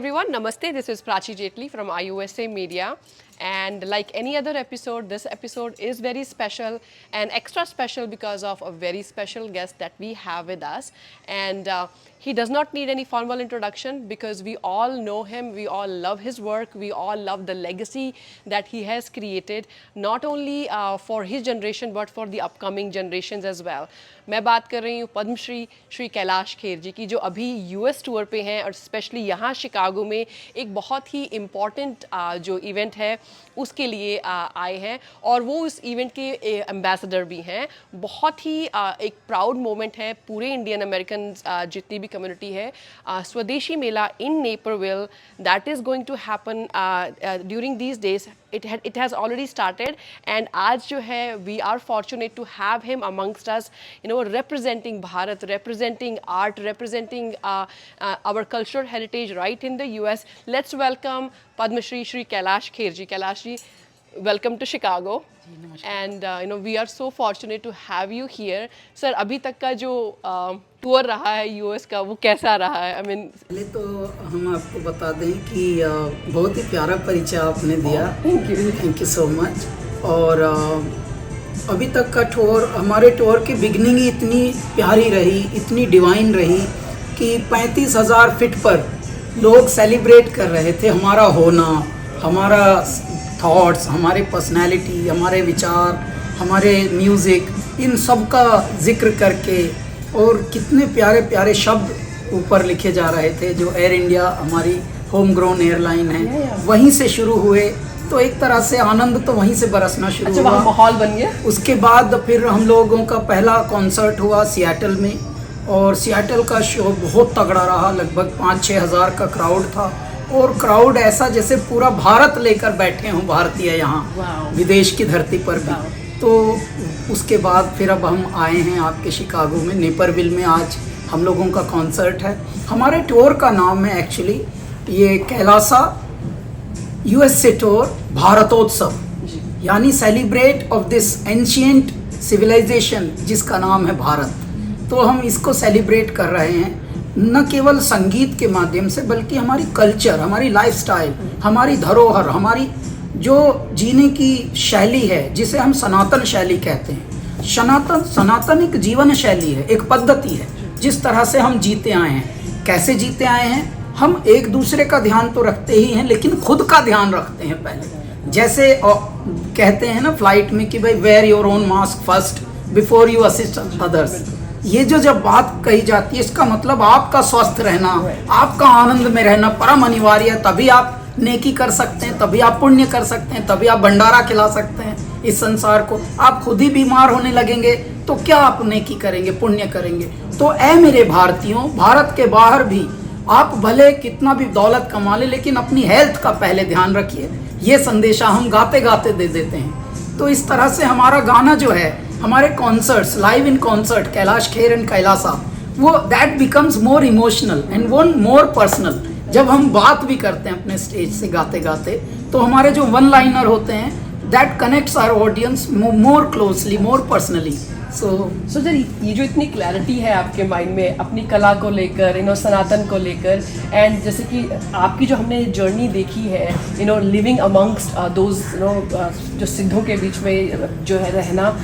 everyone, Namaste. This is Prachi Jetli from IUSA Media. And like any other episode, this episode is very special and extra special because of a very special guest that we have with us. And he does not need any formal introduction because we all know him, we all love his work, we all love the legacy that he has created, not only for his generation but for the upcoming generations as well. मैं बात कर रही हूँ पद्मश्री श्री कैलाश खेर जी की, जो अभी US tour पे हैं और स्पेशली यहाँ शिकागो में एक बहुत ही इम्पॉर्टेंट जो इवेंट है उसके लिए आए हैं और वो उस इवेंट के एम्बेसडर भी हैं। बहुत ही एक प्राउड मोमेंट है पूरे इंडियन अमेरिकन जितनी भी कम्युनिटी है। Swadeshi mela in Naperville that is going to happen during these days. It has already started and आज जो है we are fortunate to have him amongst us, you know, representing Bharat, representing art, representing our cultural heritage right in the US. Let's welcome Padma Shri Shri Kailash Kher ji. Kailash ji, welcome to Chicago. And you know, we are so fortunate to have you here. Sir, अभी तक का जो tour रहा है US का वो कैसा रहा है? I mean, पहले तो हम आपको बता दें कि बहुत ही प्यारा परिचय आपने दिया। Thank you so much. और अभी तक का टूर, हमारे टूर की बिगनिंग ही इतनी प्यारी रही, इतनी डिवाइन रही कि 35,000 फीट पर लोग सेलिब्रेट कर रहे थे हमारा होना, हमारा थॉट्स, हमारे पर्सनैलिटी, हमारे विचार, हमारे म्यूज़िक, इन सब का जिक्र करके, और कितने प्यारे प्यारे शब्द ऊपर लिखे जा रहे थे। जो एयर इंडिया हमारी होम ग्रोन एयरलाइन है, वहीं से शुरू हुए, तो एक तरह से आनंद तो वहीं से बरसना शुरू हुआ। वहाँ माहौल बन गया। उसके बाद फिर हम लोगों का पहला कॉन्सर्ट हुआ सियाटल में, और सियाटल का शो बहुत तगड़ा रहा। लगभग 5-6 हज़ार का क्राउड था, और क्राउड ऐसा जैसे पूरा भारत लेकर बैठे हों भारतीय यहाँ विदेश की धरती पर भी। तो उसके बाद फिर अब हम आए हैं आपके शिकागो में, नेपरविल में। आज हम लोगों का कॉन्सर्ट है। हमारे टूर का नाम है एक्चुअली ये कैलासा यूएसए टूर भारतोत्सव, यानी celebrate of this ancient civilization जिसका नाम है भारत। तो हम इसको सेलिब्रेट कर रहे हैं न केवल संगीत के माध्यम से, बल्कि हमारी कल्चर, हमारी लाइफस्टाइल, हमारी धरोहर, हमारी जो जीने की शैली है जिसे हम सनातन शैली कहते हैं। सनातन एक जीवन शैली है, एक पद्धति है जिस तरह से हम जीते आए हैं। कैसे जीते आए हैं? हम एक दूसरे का ध्यान तो रखते ही हैं, लेकिन खुद का ध्यान रखते हैं पहले। जैसे कहते हैं ना फ्लाइट में कि भाई wear your own mask first before you assist others. ये जो जब बात कही जाती है, इसका मतलब आपका स्वस्थ रहना, आपका आनंद में रहना परम अनिवार्य है। तभी आप नेकी कर सकते हैं, तभी आप पुण्य कर सकते हैं, तभी आप भंडारा खिला सकते हैं इस संसार को। आप खुद ही बीमार होने लगेंगे तो क्या आप नेकी करेंगे, पुण्य करेंगे? तो ऐ मेरे भारतीयों, भारत के बाहर भी आप भले कितना भी दौलत कमा ले, लेकिन अपनी हेल्थ का पहले ध्यान रखिए। ये संदेशा हम गाते गाते दे देते हैं। तो इस तरह से हमारा गाना जो है, हमारे concerts, live in concert Kailash Kher and Kailasa, वो that becomes more emotional and one more personal. जब हम बात भी करते हैं अपने स्टेज से गाते गाते, तो हमारे जो वन लाइनर होते हैं that connects our audience more closely, more personally. So sir, ये जो इतनी क्लैरिटी है आपके माइंड में अपनी कला को लेकर, सनातन को लेकर, एंड जैसे कि आपकी जो हमने जर्नी देखी है, लिविंग अमंगस्ट दोज, जो सिद्धों के बीच में जो है रहना,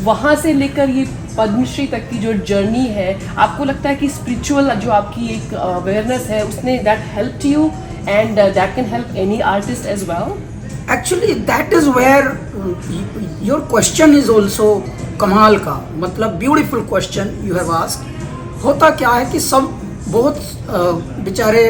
वहाँ से लेकर ये पद्मश्री तक की जो जर्नी है, आपको लगता है कि स्पिरिचुअल जो आपकी एक अवेयरनेस है उसने that helped you and that can help any artist as well? Actually that is where your question is also कमाल का, मतलब beautiful question you have asked. होता क्या है कि सब बहुत बेचारे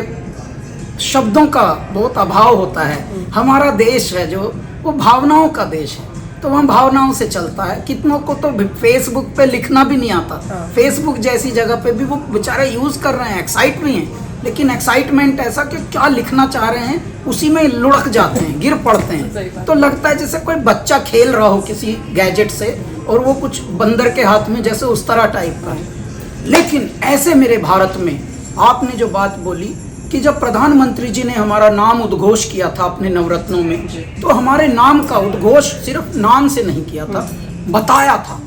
शब्दों का बहुत अभाव होता है। हमारा देश है जो वो भावनाओं का देश है, तो वहाँ भावनाओं से चलता है। कितनों को तो फेसबुक पे लिखना भी नहीं आता। फेसबुक जैसी जगह पे भी वो बेचारे यूज़ कर रहे हैं, एक्साइट भी हैं, लेकिन एक्साइटमेंट ऐसा कि क्या लिखना चाह रहे हैं उसी में लुढ़क जाते हैं, गिर पड़ते हैं। तो लगता है जैसे कोई बच्चा खेल रहा हो किसी गैजेट से और वो कुछ बंदर के हाथ में, जैसे उस तरह टाइप का है। लेकिन ऐसे मेरे भारत में आपने जो बात बोली कि जब प्रधानमंत्री जी ने हमारा नाम उद्घोष किया था अपने नवरत्नों में, तो हमारे नाम का उद्घोष सिर्फ नाम से नहीं किया था, बताया था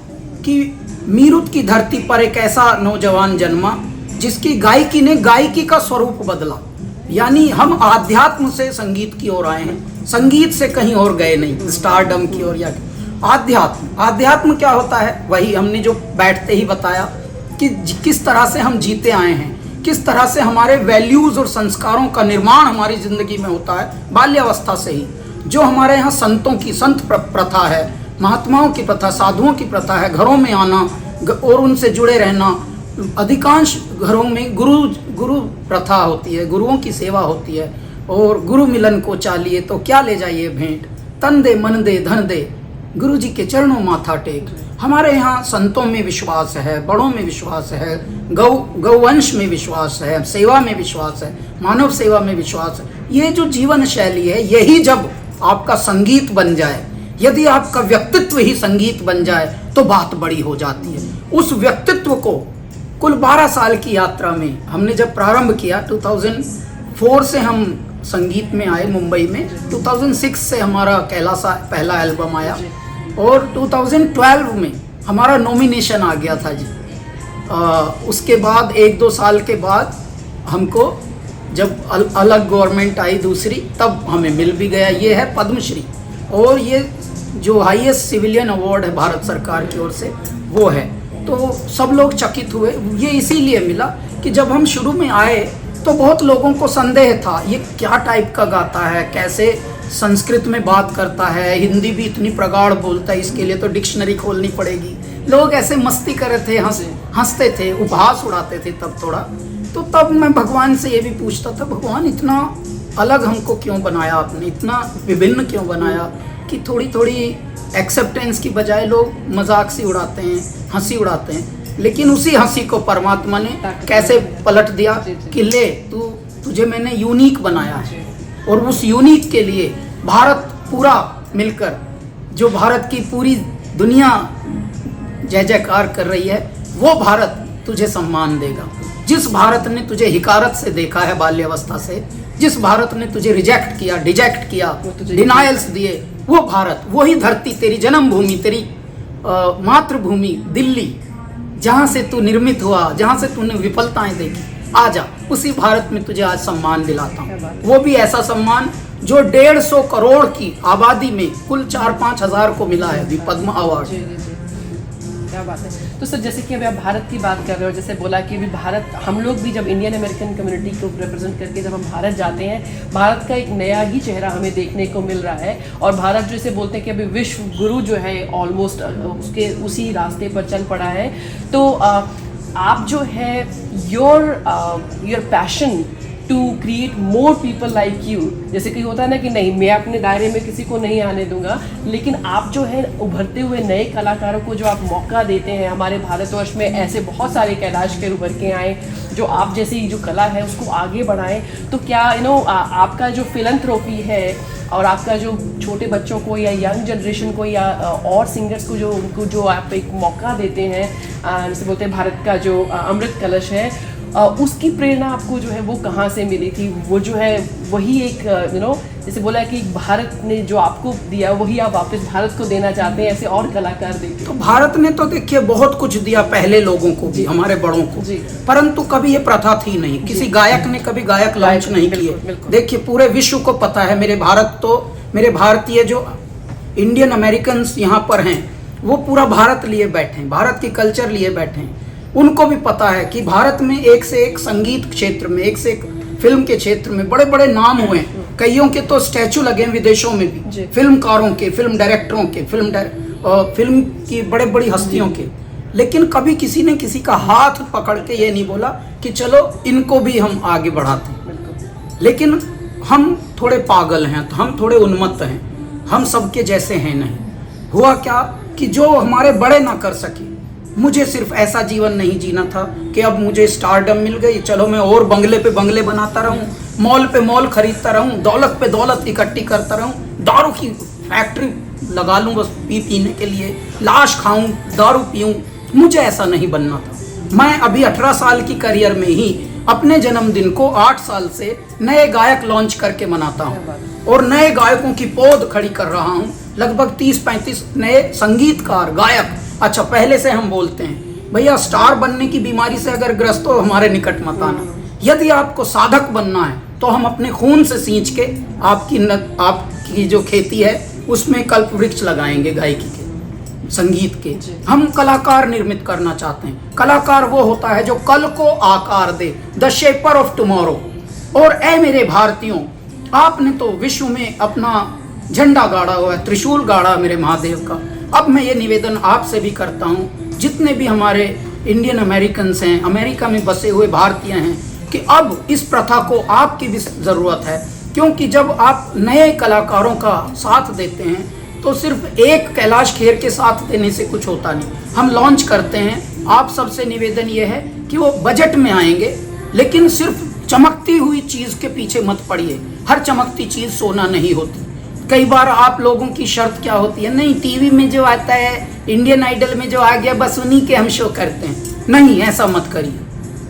कि मीरुत की धरती पर एक ऐसा नौजवान जन्मा जिसकी गायकी ने गायकी का स्वरूप बदला। यानी हम आध्यात्म से संगीत की ओर आए हैं, संगीत से कहीं और गए नहीं, स्टारडम की ओर या आध्यात्म क्या होता है, वही हमने जो बैठते ही बताया कि किस तरह से हम जीते आए हैं, किस तरह से हमारे वैल्यूज और संस्कारों का निर्माण हमारी जिंदगी में होता है बाल्यावस्था से ही। जो हमारे यहाँ संतों की संत प्रथा है, महात्माओं की प्रथा, साधुओं की प्रथा है, घरों में आना और उनसे जुड़े रहना। अधिकांश घरों में गुरु प्रथा होती है, गुरुओं की सेवा होती है, और गुरु मिलन को चालिए तो क्या ले जाइए भेंट, तन दे मन दे धन दे, गुरु जी के चरणों माथा टेक। हमारे यहाँ संतों में विश्वास है, बड़ों में विश्वास है, गौवंश में विश्वास है, सेवा में विश्वास है, मानव सेवा में विश्वास है। ये जो जीवन शैली है, यही जब आपका संगीत बन जाए, यदि आपका व्यक्तित्व ही संगीत बन जाए तो बात बड़ी हो जाती है। उस व्यक्तित्व को कुल 12 साल की यात्रा में हमने जब प्रारंभ किया, 2004 से हम संगीत में आए मुंबई में, 2006 से हमारा कैलासा पहला एल्बम आया, और 2012 में हमारा नॉमिनेशन आ गया था जी। उसके बाद 1-2 साल के बाद हमको जब अलग गवर्नमेंट आई दूसरी, तब हमें मिल भी गया, ये है पद्मश्री, और ये जो हाईएस्ट सिविलियन अवार्ड है भारत सरकार की ओर से, वो है। तो सब लोग चकित हुए। ये इसीलिए मिला कि जब हम शुरू में आए तो बहुत लोगों को संदेह था, ये क्या टाइप का गाता है, कैसे संस्कृत में बात करता है, हिंदी भी इतनी प्रगाढ़ बोलता है, इसके लिए तो डिक्शनरी खोलनी पड़ेगी। लोग ऐसे मस्ती कर रहे थे, हंसते थे, उपहास उड़ाते थे तब थोड़ा। तो तब मैं भगवान से ये भी पूछता था, भगवान इतना अलग हमको क्यों बनाया आपने, इतना विभिन्न क्यों बनाया कि थोड़ी थोड़ी एक्सेप्टेंस की बजाय लोग मजाक से उड़ाते हैं, हंसी उड़ाते हैं। लेकिन उसी हंसी को परमात्मा ने कैसे पलट दिया कि ले तुझे मैंने यूनिक बनाया है, और उस यूनिक के लिए भारत पूरा मिलकर, जो भारत की पूरी दुनिया जय जयकार कर रही है, वो भारत तुझे सम्मान देगा। जिस भारत ने तुझे हिकारत से देखा है बाल्यावस्था से, जिस भारत ने तुझे रिजेक्ट किया, डिजेक्ट किया, डिनायल्स दिए, वो भारत, वही धरती, तेरी जन्मभूमि, तेरी मातृभूमि दिल्ली, जहाँ से तू निर्मित हुआ, जहाँ से तूने विफलताएं देखी, आजा, उसी भारत में तुझे आज सम्मान दिलाता हूँ। वो भी ऐसा सम्मान जो 150 करोड़ की आबादी में कुल 4-5 हज़ार को मिला है अभी पद्म अवार्ड। क्या बात है। तो सर, जैसे कि अभी आप भारत की बात कर रहे हो, जैसे बोला कि अभी भारत, हम लोग भी जब इंडियन अमेरिकन कम्युनिटी को रिप्रेजेंट करके जब हम भारत जाते हैं, भारत का एक नया ही चेहरा हमें देखने को मिल रहा है। और भारत जैसे बोलते हैं कि अभी विश्व गुरु जो है ऑलमोस्ट उसके उसी रास्ते पर चल पड़ा है। तो आप जो है your passion to create more people like you, जैसे कि होता है ना कि नहीं, मैं अपने दायरे में किसी को नहीं आने दूंगा, लेकिन आप जो है उभरते हुए नए कलाकारों को जो आप मौका देते हैं, हमारे भारतवर्ष में ऐसे बहुत सारे कैलाश के उभर के आए जो आप जैसी जो कला है उसको आगे बढ़ाएं। तो क्या आपका जो फिलंथ्रोपी है और आपका जो छोटे बच्चों को या यंग जनरेशन को या और सिंगर्स को जो उनको जो आप एक मौका देते हैं, जैसे बोलते हैं भारत का जो अमृत कलश है, उसकी प्रेरणा आपको जो है वो कहाँ से मिली थी? वो जो है वही एक जैसे बोला कि भारत ने जो आपको दिया वही आप वापस भारत को देना चाहते हैं, ऐसे और कलाकार देखिए। तो भारत ने तो देखिए बहुत कुछ दिया पहले लोगों को भी, हमारे बड़ों को, परंतु कभी ये प्रथा थी नहीं, किसी गायक ने कभी गायक लॉन्च नहीं किए। देखिए पूरे विश्व को पता है, मेरे भारतीय जो इंडियन अमेरिकन यहाँ पर हैं वो पूरा भारत लिए बैठे हैं, भारत की कल्चर लिए बैठे हैं। उनको भी पता है कि भारत में एक से एक संगीत क्षेत्र में, एक से एक फिल्म के क्षेत्र में बड़े बड़े नाम हुए हैं। कईयों के तो स्टैचू लगे हैं विदेशों में भी, फिल्मकारों के, फिल्म डायरेक्टरों के, फिल्म की बड़े बड़ी हस्तियों के। लेकिन कभी किसी ने किसी का हाथ पकड़ के ये नहीं बोला कि चलो इनको भी हम आगे बढ़ाते हैं। लेकिन हम थोड़े पागल हैं, हम थोड़े उन्मत्त हैं, हम सबके जैसे हैं नहीं। हुआ क्या कि जो हमारे बड़े ना कर सके, मुझे सिर्फ ऐसा जीवन नहीं जीना था कि अब मुझे स्टारडम मिल गई, चलो मैं और बंगले पे बंगले बनाता रहूं, मॉल पे मॉल खरीदता रहूं, दौलत पे दौलत इकट्ठी करता रहूं, दारू की फैक्ट्री लगा लूं बस पीने के लिए, लाश खाऊं, दारू पीऊं। मुझे ऐसा नहीं बनना था। मैं अभी 18 साल की करियर में ही अपने जन्मदिन को 8 साल से नए गायक लॉन्च करके मनाता हूँ, और नए गायकों की पौध खड़ी कर रहा हूँ। लगभग 30-35 नए संगीतकार, गायक। अच्छा, पहले से हम बोलते हैं भैया, स्टार बनने की बीमारी से अगर ग्रस्त हो हमारे निकट मत आना। यदि आपको साधक बनना है तो तो हम अपने खून से सींच के आपकी जो खेती है उसमें कल्प वृक्ष लगाएंगे गायकी के, संगीत के। हम कलाकार निर्मित करना चाहते हैं। कलाकार वो होता है जो कल को आकार दे, द शेपर ऑफ टुमारो। और ए मेरे भारतीयों, आपने तो विश्व में अपना झंडा गाड़ा हुआ है, त्रिशूल गाड़ा मेरे महादेव का। अब मैं ये निवेदन आपसे भी करता हूँ, जितने भी हमारे इंडियन अमेरिकन्स हैं, अमेरिका में बसे हुए भारतीय हैं, कि अब इस प्रथा को आपकी भी ज़रूरत है। क्योंकि जब आप नए कलाकारों का साथ देते हैं तो सिर्फ एक कैलाश खेर के साथ देने से कुछ होता नहीं। हम लॉन्च करते हैं, आप सबसे निवेदन ये है कि वो बजट में आएंगे, लेकिन सिर्फ चमकती हुई चीज़ के पीछे मत पड़िए। हर चमकती चीज़ सोना नहीं होती। कई बार आप लोगों की शर्त क्या होती है, नहीं टीवी में जो आता है, इंडियन आइडल में जो आ गया, बस उन्हीं के हम शो करते हैं। नहीं, ऐसा मत करिए,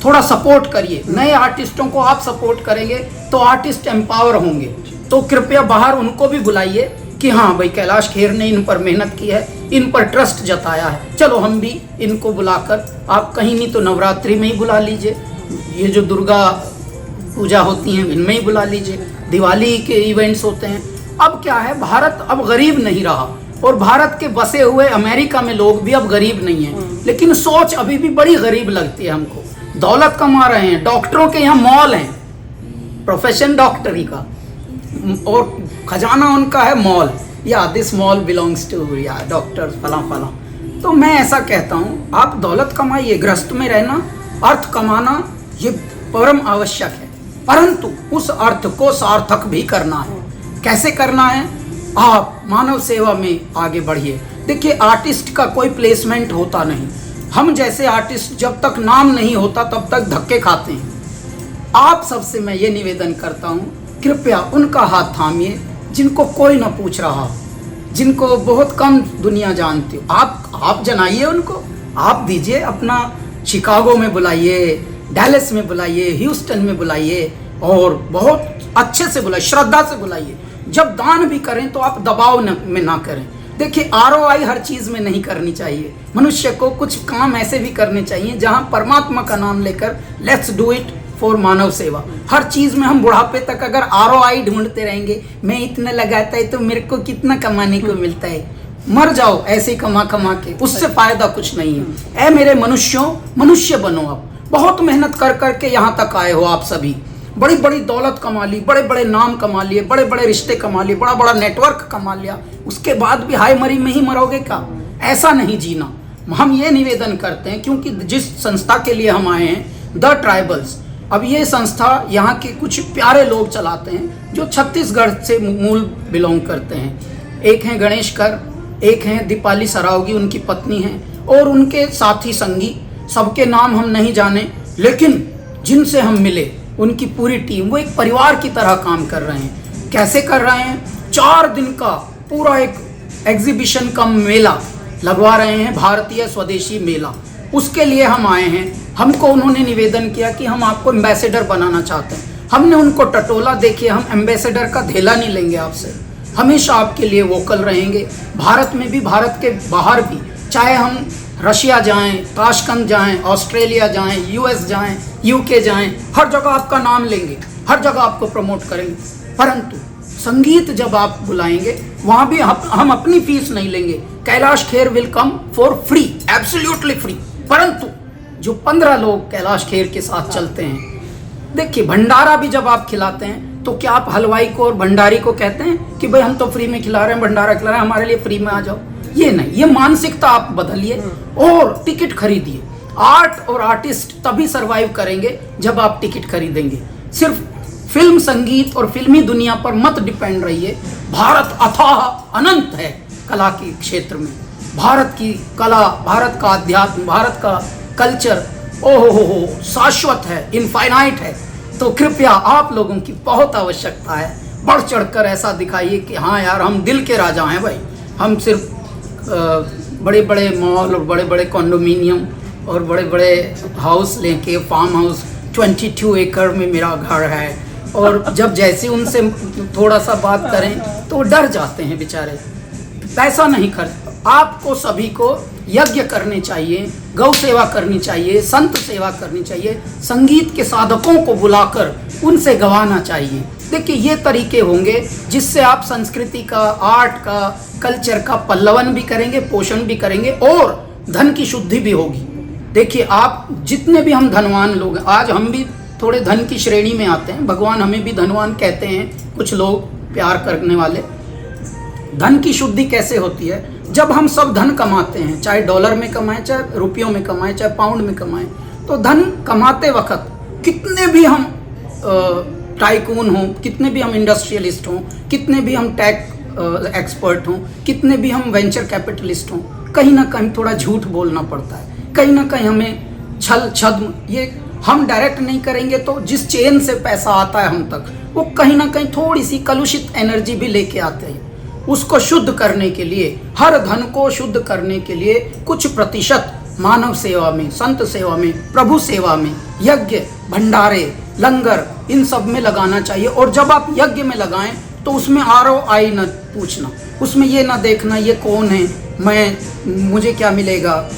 थोड़ा सपोर्ट करिए। नए आर्टिस्टों को आप सपोर्ट करेंगे तो आर्टिस्ट एम्पावर होंगे। तो कृपया बाहर उनको भी बुलाइए कि हाँ भाई, कैलाश खेर ने इन पर मेहनत की है, इन पर ट्रस्ट जताया है, चलो हम भी इनको बुलाकर, आप कहीं नहीं तो नवरात्रि में ही बुला लीजिए, ये जो दुर्गा पूजा होती हैं इनमें ही बुला लीजिए, दिवाली के इवेंट्स होते हैं। अब क्या है, भारत अब गरीब नहीं रहा, और भारत के बसे हुए अमेरिका में लोग भी अब गरीब नहीं हैं, लेकिन सोच अभी भी बड़ी गरीब लगती है हमको। दौलत कमा रहे हैं, डॉक्टरों के यहाँ मॉल हैं, प्रोफेशन डॉक्टरी का, और खजाना उनका है मॉल, या दिस मॉल बिलोंग्स टू या डॉक्टर फला फला। तो मैं ऐसा कहता हूँ, आप दौलत कमाइए, गृहस्थ में रहना, अर्थ कमाना ये परम आवश्यक है, परंतु उस अर्थ को सार्थक भी करना है। कैसे करना है? आप मानव सेवा में आगे बढ़िए। देखिए, आर्टिस्ट का कोई प्लेसमेंट होता नहीं। हम जैसे आर्टिस्ट जब तक नाम नहीं होता तब तक धक्के खाते हैं। आप सबसे मैं ये निवेदन करता हूँ, कृपया उनका हाथ थामिए जिनको कोई ना पूछ रहा, जिनको बहुत कम दुनिया जानती हो। आप जनाइए उनको, आप दीजिए अपना, शिकागो में बुलाइए, डैलस में बुलाइए, ह्यूस्टन में बुलाइए, और बहुत अच्छे से बुलाइए, श्रद्धा से बुलाइए। जब दान भी करें तो आप दबाव में ना करें। देखिए, ROI हर चीज़ में नहीं करनी चाहिए। मनुष्य को कुछ काम ऐसे भी करने चाहिए जहां परमात्मा का नाम लेकर लेट्स डू इट फॉर मानव सेवा। हर चीज़ में हम बुढ़ापे तक अगर ROI ढूंढते रहेंगे, मैं इतना लगाता है तो मेरे को कितना कमाने को मिलता है, मर जाओ ऐसे कमा के, उससे फायदा कुछ नहीं है। ऐ मेरे मनुष्यों, मनुष्य बनो। आप बहुत मेहनत कर करके यहाँ तक आए हो, आप सभी बड़ी बड़ी दौलत कमा ली, बड़े बड़े नाम कमा लिए, बड़े बड़े रिश्ते कमा लिए, बड़ा बड़ा नेटवर्क कमा लिया, उसके बाद भी हाय मरी में ही मरोगे क्या? ऐसा नहीं जीना। हम ये निवेदन करते हैं, क्योंकि जिस संस्था के लिए हम आए हैं, द ट्राइबल्स, अब ये संस्था यहाँ के कुछ प्यारे लोग चलाते हैं जो छत्तीसगढ़ से मूल बिलोंग करते हैं। एक हैं गणेश कर, एक हैं दीपाली सरावगी, उनकी पत्नी हैं, और उनके साथी संगी, सबके नाम हम नहीं जाने, लेकिन जिनसे हम मिले उनकी पूरी टीम, वो एक परिवार की तरह काम कर रहे हैं। कैसे कर रहे हैं? 4 दिन का पूरा एक एग्जीबिशन का मेला लगवा रहे हैं, भारतीय स्वदेशी मेला। उसके लिए हम आए हैं। हमको उन्होंने निवेदन किया कि हम आपको एम्बेसडर बनाना चाहते हैं। हमने उनको टटोला। देखिए, हम एम्बेसडर का धेला नहीं लेंगे आपसे, हमेशा आपके लिए वोकल रहेंगे। भारत में भी, भारत के बाहर भी, चाहे हम रशिया जाएं, ताशकंद जाएं, ऑस्ट्रेलिया जाएं, US जाएं, UK जाएं, हर जगह आपका नाम लेंगे, हर जगह आपको प्रमोट करेंगे। परंतु संगीत जब आप बुलाएंगे, वहाँ भी हम अपनी फीस नहीं लेंगे। Kailash Kher will come for free, absolutely free. परंतु जो 15 लोग कैलाश खेर के साथ चलते हैं, देखिए, भंडारा भी जब आप खिलाते हैं तो क्या आप हलवाई को और भंडारी को कहते हैं कि भाई हम तो फ्री में खिला रहे हैं, भंडारा खिला रहे हैं, हमारे लिए फ्री में आ जाओ? ये नहीं, ये मानसिकता आप बदलिए और टिकट खरीदिए। आर्ट और आर्टिस्ट तभी सरवाइव करेंगे जब आप टिकट खरीदेंगे। सिर्फ फिल्म, संगीत और फिल्मी दुनिया पर मत डिपेंड रहिए। भारत अथाह अनंत है कला के क्षेत्र में। भारत की कला, भारत का अध्यात्म, भारत का कल्चर, ओहो शाश्वत है, इनफाइनाइट है। तो कृपया आप लोगों की बहुत आवश्यकता है, बढ़ चढ़कर ऐसा दिखाइए कि हाँ यार, हम दिल के राजा हैं भाई। हम सिर्फ बड़े बड़े मॉल और बड़े बड़े कॉन्डोमिनियम और बड़े बड़े हाउस लेके, फार्म हाउस 22 एकड़ में मेरा घर है, और जब जैसे उनसे थोड़ा सा बात करें तो डर जाते हैं बेचारे। पैसा नहीं खर्च, आपको सभी को यज्ञ करने चाहिए, गौ सेवा करनी चाहिए, संत सेवा करनी चाहिए, संगीत के साधकों को बुलाकर उनसे गवाना चाहिए। देखिए ये तरीके होंगे जिससे आप संस्कृति का, आर्ट का, कल्चर का पल्लवन भी करेंगे, पोषण भी करेंगे और धन की शुद्धि भी होगी। देखिए आप जितने भी हम धनवान लोग हैं, आज हम भी थोड़े धन की श्रेणी में आते हैं, भगवान हमें भी धनवान कहते हैं, कुछ लोग प्यार करने वाले। धन की शुद्धि कैसे होती है? जब हम सब धन कमाते हैं, चाहे डॉलर में कमाएं, चाहे रुपयों में कमाएं, चाहे पाउंड में कमाएं, तो धन कमाते वक्त कितने भी हम टाइकून हों, कितने भी हम इंडस्ट्रियलिस्ट हों, कितने भी हम टेक एक्सपर्ट हों, कितने भी हम वेंचर कैपिटलिस्ट हों, कहीं ना कहीं थोड़ा झूठ बोलना पड़ता है, कहीं ना कहीं हमें छल छद्म, ये हम डायरेक्ट नहीं करेंगे तो जिस चेन से पैसा आता है हम तक, वो कहीं ना कहीं थोड़ी सी कलुषित एनर्जी भी लेके आते हैं। उसको शुद्ध करने के लिए, हर धन को शुद्ध करने के लिए कुछ प्रतिशत मानव सेवा में, संत सेवा में, प्रभु सेवा में, यज्ञ, भंडारे, लंगर, इन सब में लगाना चाहिए। और जब आप यज्ञ में लगाएं तो उसमें ROI न पूछना, उसमें ये ना देखना ये कौन है, मुझे क्या मिलेगा।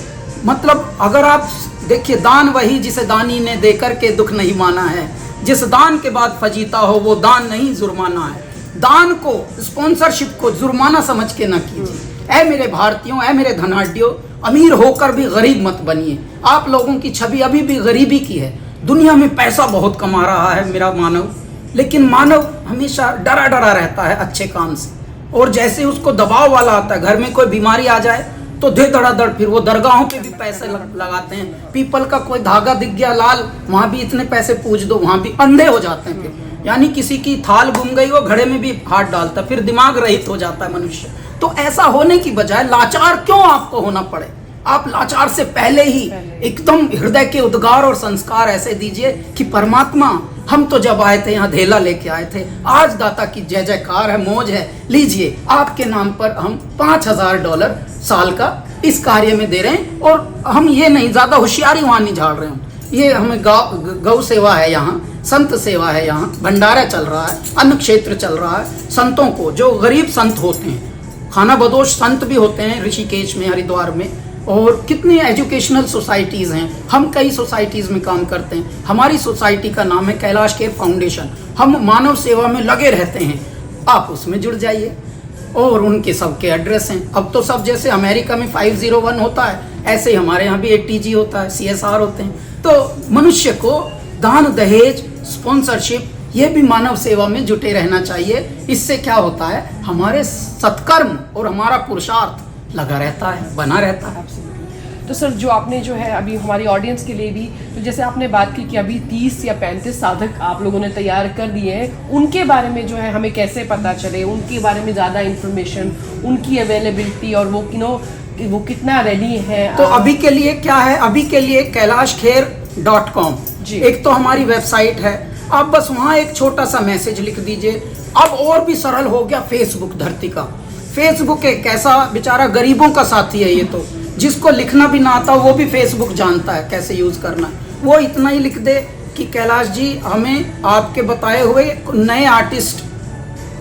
मतलब अगर आप देखिए, दान वही जिसे दानी ने देकर के दुख नहीं माना है, जिस दान के बाद फजीता हो वो दान नहीं जुर्माना है। दान को, स्पॉन्सरशिप को जुर्माना समझ के न कीजिए। ऐ मेरे भारतीयों, ऐ मेरे धनाढ्यों, अमीर होकर भी गरीब मत बनिए। आप लोगों की छवि अभी भी गरीबी की है। दुनिया में पैसा बहुत कमा रहा है मेरा मानव, लेकिन मानव हमेशा डरा डरा रहता है अच्छे काम से। और जैसे उसको दबाव वाला आता है, घर में कोई बीमारी आ जाए तो धे धड़ाधड़ फिर वो दरगाहों पे भी पैसे लगाते हैं। पीपल का कोई धागा दिख गया लाल, वहाँ भी इतने पैसे पूछ दो, वहाँ भी अंधे हो जाते हैं। फिर यानी किसी की थाल गुम गई, वो घड़े में भी हाथ डालता है, फिर दिमाग रहित हो जाता है मनुष्य। तो ऐसा होने की बजाय लाचार क्यों आपको होना पड़े? आप लाचार से पहले ही एकदम हृदय के उद्गार और संस्कार ऐसे दीजिए कि परमात्मा, हम तो जब आए थे यहाँ धेला लेके आए थे, आज दाता की जय जयकार है, मौज है, लीजिए आपके नाम पर हम $5000 साल का इस कार्य में दे रहे हैं। और हम ये नहीं, ज्यादा होशियारी वहां नहीं झाड़ रहे हैं, ये हमें गौ सेवा है, यहाँ संत सेवा है, यहाँ भंडारा चल रहा है, अन्न क्षेत्र चल रहा है। संतों को, जो गरीब संत होते हैं, खाना बदोश संत भी होते हैं ऋषिकेश में, हरिद्वार में, और कितनी एजुकेशनल सोसाइटीज़ हैं। हम कई सोसाइटीज़ में काम करते हैं। हमारी सोसाइटी का नाम है कैलाश केयर फाउंडेशन। हम मानव सेवा में लगे रहते हैं, आप उसमें जुड़ जाइए। और उनके सबके एड्रेस हैं। अब तो सब जैसे अमेरिका में 501 होता है, ऐसे ही हमारे यहाँ भी ATG होता है, CSR होते हैं। तो मनुष्य को दान, दहेज, स्पॉन्सरशिप, ये भी मानव सेवा में जुटे रहना चाहिए। इससे क्या होता है, हमारे सत्कर्म और हमारा पुरुषार्थ लगा रहता है, बना रहता है। तो सर, जो आपने जो है अभी हमारी ऑडियंस के लिए भी, तो जैसे आपने बात की कि अभी 30 या 35 साधक आप लोगों ने तैयार कर दिए हैं, उनके बारे में जो है हमें कैसे पता चले, उनके बारे में ज़्यादा इन्फॉर्मेशन, उनकी अवेलेबिलिटी और वो कितना रेडी है? तो अभी के लिए क्या है, अभी के लिए kailashkher.com एक तो हमारी वेबसाइट है। आप बस वहाँ एक छोटा सा मैसेज लिख दीजिए। अब और भी सरल हो गया फेसबुक धरती का। फेसबुक एक ऐसा बेचारा गरीबों का साथी है, ये तो जिसको लिखना भी ना आता वो भी फेसबुक जानता है कैसे यूज़ करना है। वो इतना ही लिख दे कि कैलाश जी, हमें आपके बताए हुए नए आर्टिस्ट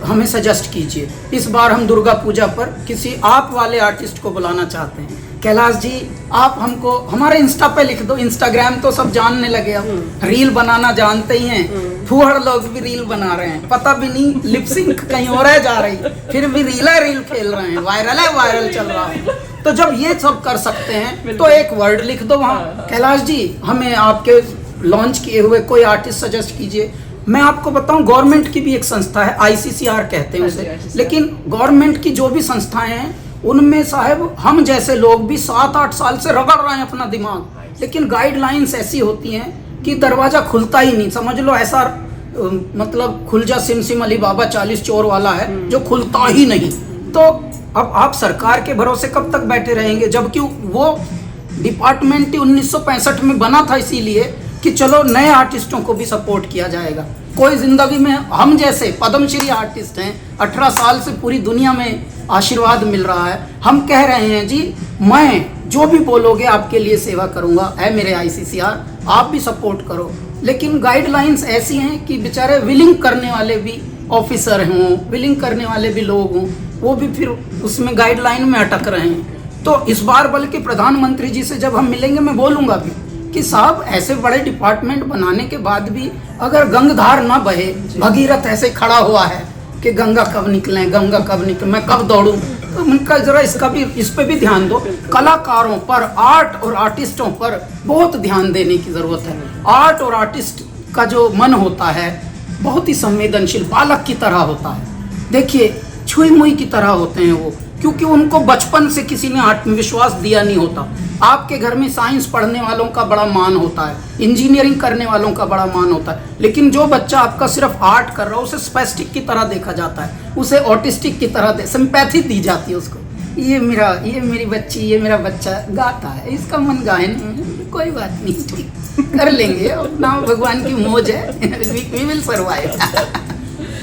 हमें सजेस्ट कीजिए। इस बार हम दुर्गा पूजा पर किसी आप वाले आर्टिस्ट को बुलाना चाहते हैं। कैलाश जी, आप हमको हमारे इंस्टा पे लिख दो। इंस्टाग्राम तो सब जानने लगे, अब रील बनाना जानते ही हैं। फूहड़ लोग भी रील बना रहे हैं, पता भी नहीं लिपसिंक कहीं और है जा रही, फिर भी रील खेल रहे हैं, वायरल चल रहा है। तो जब ये सब कर सकते हैं तो एक वर्ड लिख दो वहाँ, कैलाश जी हमें आपके लॉन्च किए हुए कोई आर्टिस्ट सजेस्ट कीजिए। मैं आपको बताऊं, गवर्नमेंट की भी एक संस्था है, ICCR कहते हैं उसे, लेकिन गवर्नमेंट की जो भी संस्थाएं हैं उनमें साहब हम जैसे लोग भी 7-8 साल से रगड़ रहे हैं अपना दिमाग, लेकिन गाइडलाइंस ऐसी होती हैं कि दरवाज़ा खुलता ही नहीं। समझ लो ऐसा मतलब खुल जा सिम सिम अली बाबा 40 चोर वाला है जो खुलता ही नहीं। तो अब आप सरकार के भरोसे कब तक बैठे रहेंगे, जबकि वो डिपार्टमेंट ही 1965 में बना था इसीलिए कि चलो नए आर्टिस्टों को भी सपोर्ट किया जाएगा। कोई ज़िंदगी में हम जैसे पद्मश्री आर्टिस्ट हैं, 18 साल से पूरी दुनिया में आशीर्वाद मिल रहा है। हम कह रहे हैं जी, मैं जो भी बोलोगे आपके लिए सेवा करूंगा, है मेरे ICCR, आप भी सपोर्ट करो। लेकिन गाइडलाइंस ऐसी हैं कि बेचारे विलिंग करने वाले भी ऑफिसर हों, विलिंग करने वाले भी लोग हों, वो भी फिर उसमें गाइडलाइन में अटक रहे हैं। तो इस बार बल्कि प्रधानमंत्री जी से जब हम मिलेंगे मैं बोलूँगा भी कि साहब ऐसे बड़े डिपार्टमेंट बनाने के बाद भी अगर गंगाधार ना बहे, भगीरथ ऐसे खड़ा हुआ है कि गंगा कब निकले, गंगा कब निकले, मैं कब दौड़ूं, तो उनका जरा इस पे भी ध्यान दो। कलाकारों पर, आर्ट और आर्टिस्टों पर बहुत ध्यान देने की ज़रूरत है। आर्ट और आर्टिस्ट का जो मन होता है बहुत ही संवेदनशील, बालक की तरह होता है। देखिए छुई मुई की तरह होते हैं वो, क्योंकि उनको बचपन से किसी ने आत्मविश्वास दिया नहीं होता। आपके घर में साइंस पढ़ने वालों का बड़ा मान होता है, इंजीनियरिंग करने वालों का बड़ा मान होता है, लेकिन जो बच्चा आपका सिर्फ आर्ट कर रहा है उसे स्पेस्टिक की तरह देखा जाता है, उसे ऑटिस्टिक की तरह सिंपैथी दी जाती है उसको। ये मेरी बच्ची, ये मेरा बच्चा गाता है, इसका मन गाए नहीं, कोई बात नहीं, ठीक कर लेंगे, अपना भगवान की मौज है, वी विल सर्वाइव।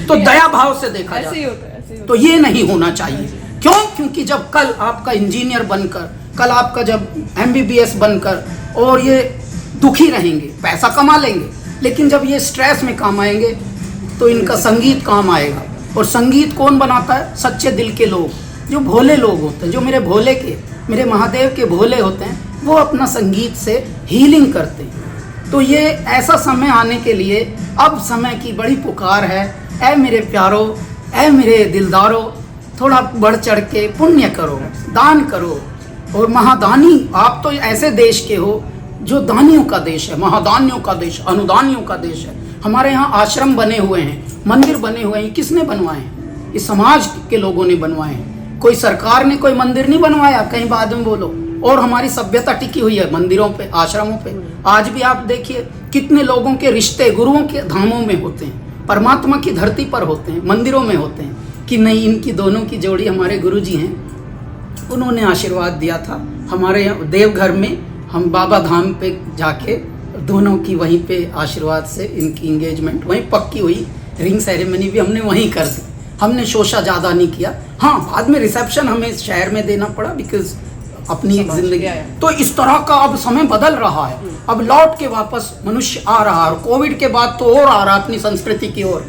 तो दया भाव से देखा जाता है, तो ये नहीं होना चाहिए। क्यों? क्योंकि जब कल आपका इंजीनियर बनकर, कल आपका जब MBBS बनकर, और ये दुखी रहेंगे, पैसा कमा लेंगे, लेकिन जब ये स्ट्रेस में काम आएंगे तो इनका संगीत काम आएगा। और संगीत कौन बनाता है? सच्चे दिल के लोग, जो भोले लोग होते हैं, जो मेरे महादेव के भोले होते हैं, वो अपना संगीत से हीलिंग करते हैं। तो ये ऐसा समय आने के लिए अब समय की बड़ी पुकार है। ऐ मेरे प्यारो, ऐ मेरे दिलदारों, थोड़ा बढ़ चढ़ के पुण्य करो, दान करो। और महादानी, आप तो ऐसे देश के हो जो दानियों का देश है, महादानियों का देश, अनुदानियों का देश है। हमारे यहाँ आश्रम बने हुए हैं, मंदिर बने हुए हैं, किसने बनवाए हैं? इस समाज के लोगों ने बनवाए हैं। कोई सरकार ने कोई मंदिर नहीं बनवाया, कहीं बाद में बोलो। और हमारी सभ्यता टिकी हुई है मंदिरों पे, आश्रमों पे। आज भी आप देखिए कितने लोगों के रिश्ते गुरुओं के धामों में होते हैं, परमात्मा की धरती पर होते हैं, मंदिरों में होते हैं। कि नहीं, इनकी दोनों की जोड़ी हमारे गुरुजी हैं, उन्होंने आशीर्वाद दिया था। हमारे यहाँ देवघर में हम बाबा धाम पे जाके दोनों की वहीं पे आशीर्वाद से इनकी इंगेजमेंट वहीं पक्की हुई। रिंग सेरेमनी भी हमने वहीं कर दी, हमने शोशा ज़्यादा नहीं किया। हाँ, बाद में रिसेप्शन हमें शहर में देना पड़ा, बिकॉज अपनी एक जिंदगी। तो इस तरह का अब समय बदल रहा है, अब लौट के वापस मनुष्य आ रहा है। कोविड के बाद तो और आ रहा है अपनी संस्कृति की ओर।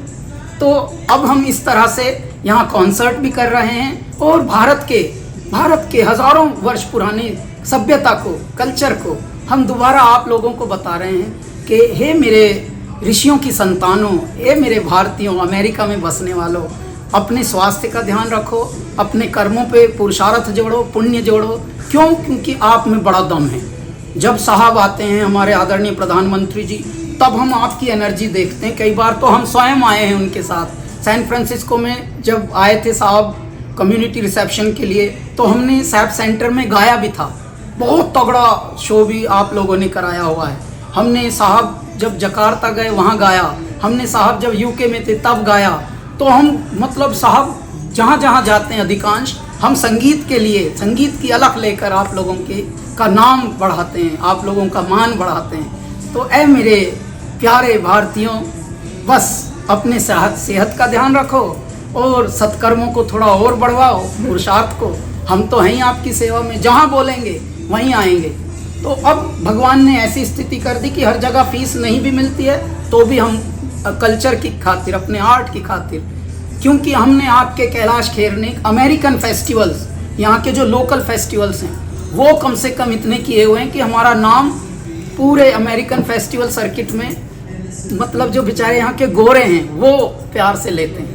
तो अब हम इस तरह से यहाँ कॉन्सर्ट भी कर रहे हैं और भारत के हजारों वर्ष पुरानी सभ्यता को, कल्चर को हम दोबारा आप लोगों को बता रहे हैं कि हे मेरे ऋषियों की संतानों, हे मेरे भारतीयों, अमेरिका में बसने वालों, अपने स्वास्थ्य का ध्यान रखो, अपने कर्मों पे पुरुषार्थ जोड़ो, पुण्य जोड़ो। क्यों? क्योंकि आप में बड़ा दम है। जब साहब आते हैं हमारे आदरणीय प्रधानमंत्री जी, तब हम आपकी एनर्जी देखते हैं। कई बार तो हम स्वयं आए हैं उनके साथ। सैन फ्रांसिस्को में जब आए थे साहब कम्युनिटी रिसेप्शन के लिए, तो हमने सैप सेंटर में गाया भी था। बहुत तगड़ा शो भी आप लोगों ने कराया हुआ है। हमने साहब जब जकार्ता गए वहाँ गाया, हमने साहब जब UK में थे तब गाया। तो हम मतलब साहब जहाँ जहाँ जाते हैं अधिकांश हम संगीत के लिए, संगीत की अलख लेकर आप लोगों के का नाम बढ़ाते हैं, आप लोगों का मान बढ़ाते हैं। तो ऐ मेरे प्यारे भारतीयों, बस अपने सेहत का ध्यान रखो और सत्कर्मों को थोड़ा और बढ़वाओ, पुरुषार्थ को। हम तो हैं आपकी सेवा में, जहाँ बोलेंगे वहीं आएंगे। तो अब भगवान ने ऐसी स्थिति कर दी कि हर जगह फीस नहीं भी मिलती है, तो भी हम कल्चर की खातिर, अपने आर्ट की खातिर, क्योंकि हमने आपके कैलाश खेर ने अमेरिकन फेस्टिवल्स, यहाँ के जो लोकल फेस्टिवल्स हैं, वो कम से कम इतने किए हुए हैं कि हमारा नाम पूरे अमेरिकन फेस्टिवल सर्किट में, मतलब जो बेचारे यहाँ के गोरे हैं वो प्यार से लेते हैं।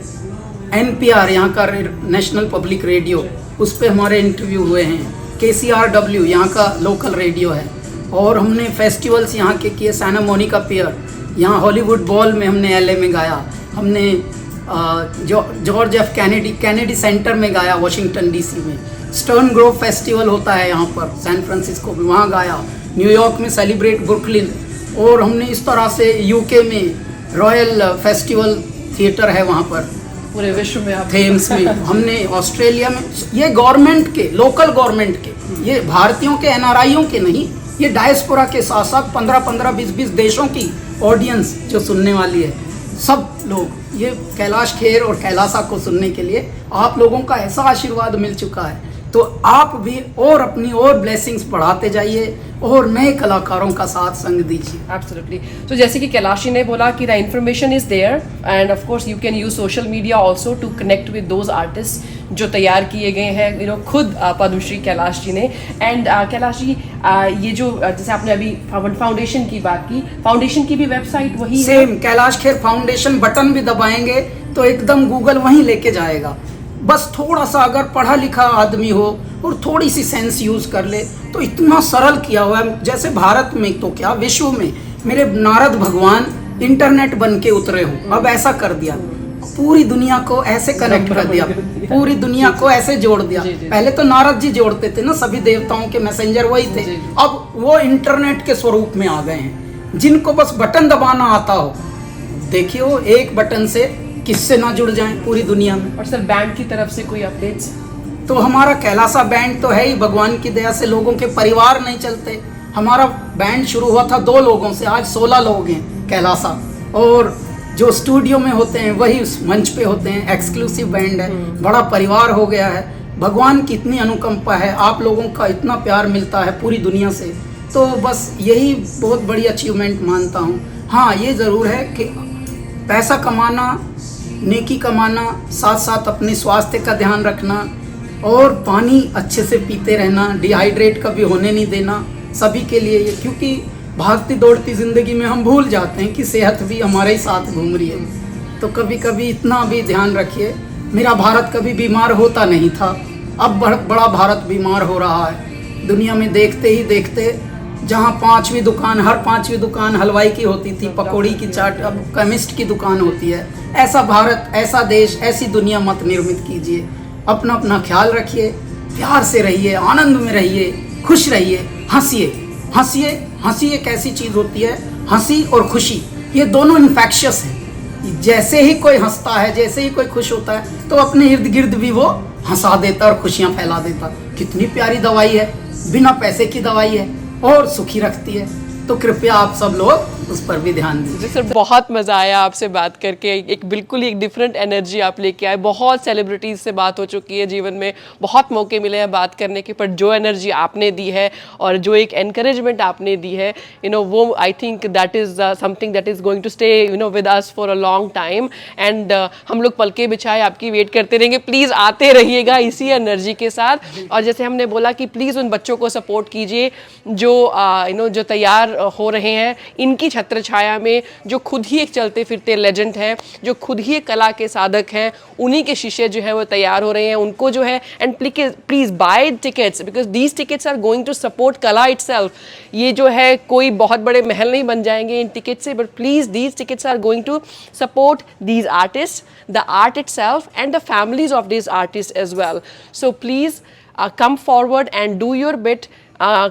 NPR यहाँ का नेशनल पब्लिक रेडियो, उस पर हमारे इंटरव्यू हुए हैं। KCRW यहाँ का लोकल रेडियो है। और हमने फेस्टिवल्स यहाँ के किए, सैना मोनिका पियर, यहाँ हॉलीवुड बॉल में हमने LA में गाया, हमने जॉर्ज एफ कैनेडी सेंटर में गाया वॉशिंगटन DC में, स्टर्न ग्रोव फेस्टिवल होता है यहाँ पर सैन फ्रांसिस्को में, वहाँ गाया, न्यूयॉर्क में सेलिब्रेट ब्रुकलिन, और हमने इस तरह से UK में रॉयल फेस्टिवल थिएटर है वहाँ पर पूरे विश्व में, थेम्स में, हमने ऑस्ट्रेलिया में। ये गवर्नमेंट के, लोकल गवर्नमेंट के, ये भारतीयों के, NRIयों के नहीं, ये डायस्पोरा के साथ साथ 15-15, 20-20 देशों की ऑडियंस जो सुनने वाली है, सब लोग ये कैलाश खेर और कैलासा को सुनने के लिए आप लोगों का ऐसा आशीर्वाद मिल चुका है तो आप भी और अपनी और ब्लेसिंग्स बढ़ाते जाइए और नए कलाकारों का साथ संग दीजिए। एब्सोल्युटली। तो जैसे कि कैलाश जी ने बोला कि the information is there and of course you can use social media also to connect with those artist जो तैयार किए गए हैं खुद पद्मश्री कैलाश जी ने। एंड कैलाश जी ये जो जैसे आपने अभी फाउंडेशन की बात की, फाउंडेशन की भी वेबसाइट वही है? Same Kailash Kher foundation, button भी दबाएंगे तो एकदम गूगल वहीं लेके जाएगा। बस थोड़ा सा अगर पढ़ा लिखा आदमी हो और थोड़ी सी सेंस यूज कर ले तो इतना सरल किया हुआ है। जैसे भारत में तो क्या विश्व में मेरे नारद भगवान इंटरनेट बन के उतरे हो, अब ऐसा कर दिया, पूरी दुनिया को ऐसे कनेक्ट कर दिया, पूरी दुनिया को ऐसे जोड़ दिया। पहले तो नारद जी जोड़ते थे ना, सभी देवताओं के मैसेंजर वही थे, अब वो इंटरनेट के स्वरूप में आ गए हैं। जिनको बस बटन दबाना आता हो, देखिए वो एक बटन से किससे ना जुड़ जाएं पूरी दुनिया में। और सर बैंड की तरफ से कोई अपडेट्स? तो हमारा कैलासा बैंड तो है ही, भगवान की दया से लोगों के परिवार नहीं चलते। हमारा बैंड शुरू हुआ था 2 लोगों से, आज 16 लोग हैं कैलासा, और जो स्टूडियो में होते हैं वही उस मंच पे होते हैं। एक्सक्लूसिव बैंड है, बड़ा परिवार हो गया है। भगवान की इतनी अनुकंपा है, आप लोगों का इतना प्यार मिलता है पूरी दुनिया से, तो बस यही बहुत बड़ी अचीवमेंट मानता हूँ। हाँ, ये ज़रूर है कि पैसा कमाना, नेकी कमाना, साथ साथ अपने स्वास्थ्य का ध्यान रखना और पानी अच्छे से पीते रहना, डिहाइड्रेट कभी होने नहीं देना सभी के लिए ये, क्योंकि भागती दौड़ती ज़िंदगी में हम भूल जाते हैं कि सेहत भी हमारे ही साथ घूम रही है। तो कभी कभी इतना भी ध्यान रखिए। मेरा भारत कभी बीमार होता नहीं था, अब बड़ा भारत बीमार हो रहा है। दुनिया में देखते ही देखते जहाँ 5वीं दुकान, हर 5वीं दुकान हलवाई की होती थी, पकौड़ी की चाट, अब केमिस्ट की दुकान होती है। ऐसा भारत, ऐसा देश, ऐसी दुनिया मत निर्मित कीजिए। अपना अपना ख्याल रखिए, प्यार से रहिए, आनंद में रहिए, खुश रहिए, हंसिए हंसिए। हंसी एक ऐसी चीज़ होती है, हंसी और खुशी ये दोनों इन्फेक्शियस हैं। जैसे ही कोई हंसता है, जैसे ही कोई खुश होता है, तो अपने इर्द गिर्द भी वो हंसा देता और खुशियाँ फैला देता। कितनी प्यारी दवाई है, बिना पैसे की दवाई है और सुखी रखती है। तो कृपया आप सब लोग उस पर भी ध्यान दीजिए। सर बहुत मज़ा आया आपसे बात करके, एक बिल्कुल एक डिफरेंट एनर्जी आप लेके आए। बहुत सेलिब्रिटीज़ से बात हो चुकी है जीवन में, बहुत मौके मिले हैं बात करने के, पर जो एनर्जी आपने दी है और जो एक एनकरेजमेंट आपने दी है वो I think that is something that is going to stay with us for a long time. And हम लोग पलके बिछाए आपकी वेट करते रहेंगे। प्लीज़ आते रहिएगा इसी एनर्जी के साथ। और जैसे हमने बोला कि प्लीज़ उन बच्चों को सपोर्ट कीजिए जो जो तैयार हो रहे हैं इनकी छत्र छाया में, जो खुद ही एक चलते फिरते लेजेंड हैं, जो खुद ही एक कला के साधक हैं, उन्हीं के शिष्य जो है वो तैयार हो रहे हैं। उनको जो है, and please buy tickets because these tickets are going to support कला इटसेल्फ। ये जो है कोई बहुत बड़े महल नहीं बन जाएंगे इन टिकट से, but please these tickets are going to support these artist, the art itself and the families of these artist as well. So please come forward and do your bit.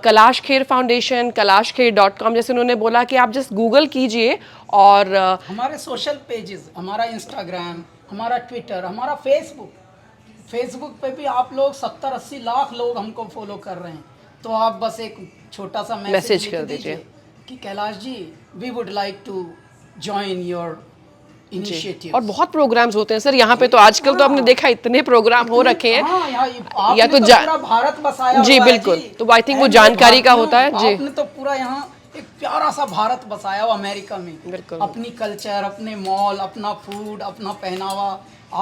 Kailash Kher foundation, kailashkher.com, जैसे उन्होंने बोला कि आप just Google कीजिए और हमारे social pages, हमारा Instagram, हमारा ट्विटर, हमारा फेसबुक पे भी आप लोग 70-80 लाख लोग हमको फॉलो कर रहे हैं। तो आप बस एक छोटा सा मैसेज कर दीजिए कि Kailash ji, we would like to join your initiative. और बहुत प्रोग्राम्स होते हैं सर यहाँ पे, तो आजकल तो आपने देखा इतने प्रोग्राम हो रखे हैं। या तो पूरा भारत बसाया जी बिल्कुल, तो आई थिंक वो जानकारी का होता है जी। आपने तो पूरा यहाँ एक प्यारा सा भारत बसाया हो अमेरिका में, बिल्कुल। अपनी कल्चर, अपने मॉल, अपना फूड, अपना पहनावा,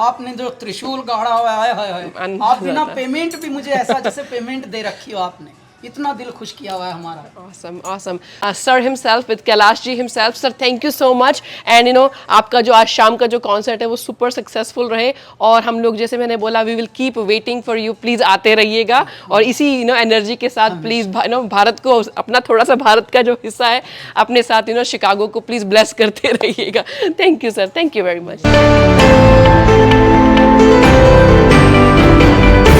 आपने जो त्रिशूल गाड़ा हुआ है, आप बिना पेमेंट भी मुझे ऐसा जैसे पेमेंट दे रखी हो आपने, इतना दिल खुश किया हुआ है हमारा। Awesome, awesome. Sir himself with Kailash ji himself, sir thank you so much and आपका जो आज शाम का जो कॉन्सर्ट है वो सुपर सक्सेसफुल रहे। और हम लोग जैसे मैंने बोला we will keep waiting for you, please आते रहिएगा और इसी एनर्जी के साथ प्लीज़ भारत को, अपना थोड़ा सा भारत का जो हिस्सा है अपने साथ शिकागो को प्लीज़ ब्लेस करते रहिएगा। Thank you sir, thank you very much.